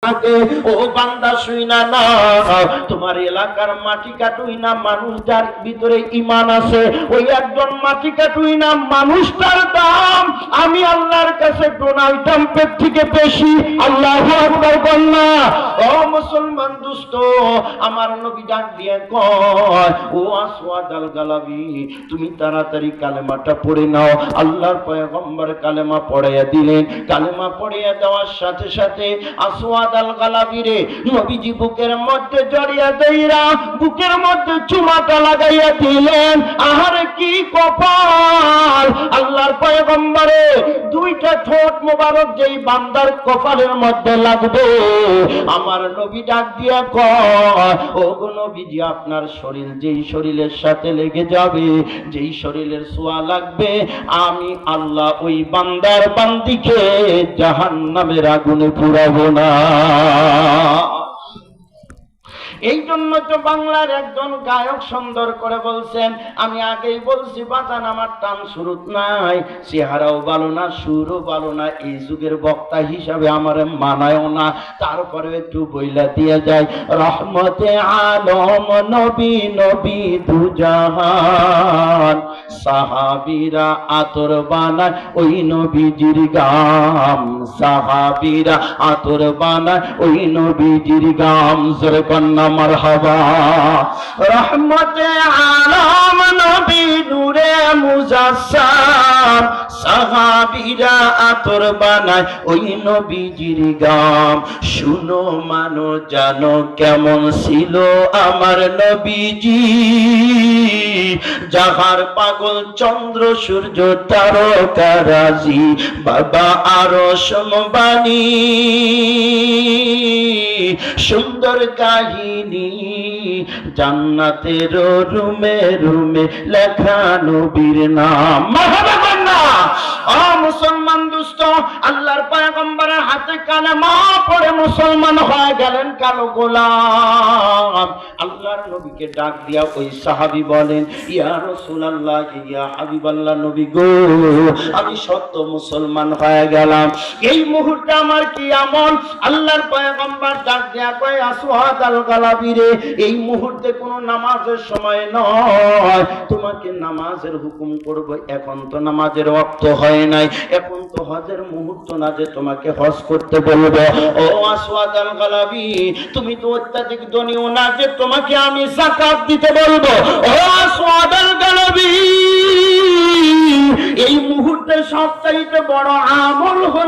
থাকে। ও বান্দা শুইনা না, তোমার এলাকার মাটি কাটুই না মানুষ যার ভিতরে ঈমান আছে, ওই একজন মাটি কাটুই না মানুষটার দাম আমি আল্লাহর কাছে ডোনাল্ড ট্রাম্পের থেকে বেশি। আল্লাহু আকবার বলনা। ও মুসলমান দুষ্ট, আমার নবী ডাক দিয়ে কয়, ও আসওয়াদ আল গালাবি, তুমি তাড়াতাড়ি কালেমাটা পড়ে নাও। আল্লাহর পয়গম্বর কালেমা পড়াইয়া দিলেন। কালেমা পড়িয়া দেওয়ার সাথে সাথে আসওয়াদ আল গালাবি রে নবীজি বুকের মধ্যে জড়িয়া দেইরা বুকের মধ্যে চুমাটা লাগাইয়া দিলেন। আহারে কি কপাল! আল্লাহর পয়গম্বরে দুইটা ঠোঁট মোবারক যেই বান্দার কপালের মধ্যে লাগবে, আমার নবী ডাক দিয়া কয়, ও গো নবীজি, আপনার শরীর যেই শরীরের সাথে লেগে যাবে, যেই শরীরের ছোঁয়া লাগবে, আমি আল্লাহ ওই বান্দার বান্দিকে জাহান্নামের আগুনে পুরাবো না। এই জন্য তো বাংলার একজন গায়ক সুন্দর করে বলছেন, আমি আগেই বলছি বাজান আমার টান সুরত নাই, চেহারাও ভালো না, সুরও ভালো না, এই যুগের বক্তা হিসাবে আমার মানায়ও না, তারপরে একটু বইলা দিয়ে যায়, রহমতে আলম নবী নবী দুজাহান, সাহাবীরা আতর বানায় ওই নবীজির গাম, সাহাবীরা আতর বানায় ওই নবীজির গাম। জোরে কন্না মারহাবা। রহমতে আলম নবী নূরে মুজাসসাম, সাহাবীরা আতর বানায় ওই নবীজির গাম। শুনো মানো জানো কেমন ছিল আমার নবীজি, যাহার পাগল চন্দ্র সূর্য তারকারাজি, বাবা আরো সমবাণী সুন্দর কাহিনী, জান্নাতের রুমে রুমে লেখা নবীর নাম। মারহাবা না। ও মুসলমান দুষ্ট, আল্লাহর পয়গম্বরের হাতে কালেমা পড়ে মুসলমান হয়ে গেলেন কালো গোলাম। আল্লাহর নবীকে ডাক দিয়া ওই সাহাবী বলেন, ইয়া রাসূলুল্লাহ, ইয়া হাবিবাল্লাহ, নবী গো, আমি সত্য মুসলমান হয়ে গেলাম, এই মুহূর্তে আমার কি আমল? আল্লাহর পয়গম্বর ডাক দিয়া কয়, আসওয়াদ আল গালাবি রে, এই মুহূর্তে কোনো নামাজের সময় নয়, তোমাকে নামাজের হুকুম করব। এখন তো নামাজের ওয়াক্ত হয় নাই, এখন তো হজের মুহূর্ত না যে তোমাকে হজ করতে বলবো। ও আসওয়াদ আল গালাবি, তুমি তো অত্যাধিক ধনীও না যে তোমাকে আমি যাকাত দিতে বলবো। ও আসওয়াদ আল গালাবি, এই মুহূর্তে সবচাইতে বড় আমল হলো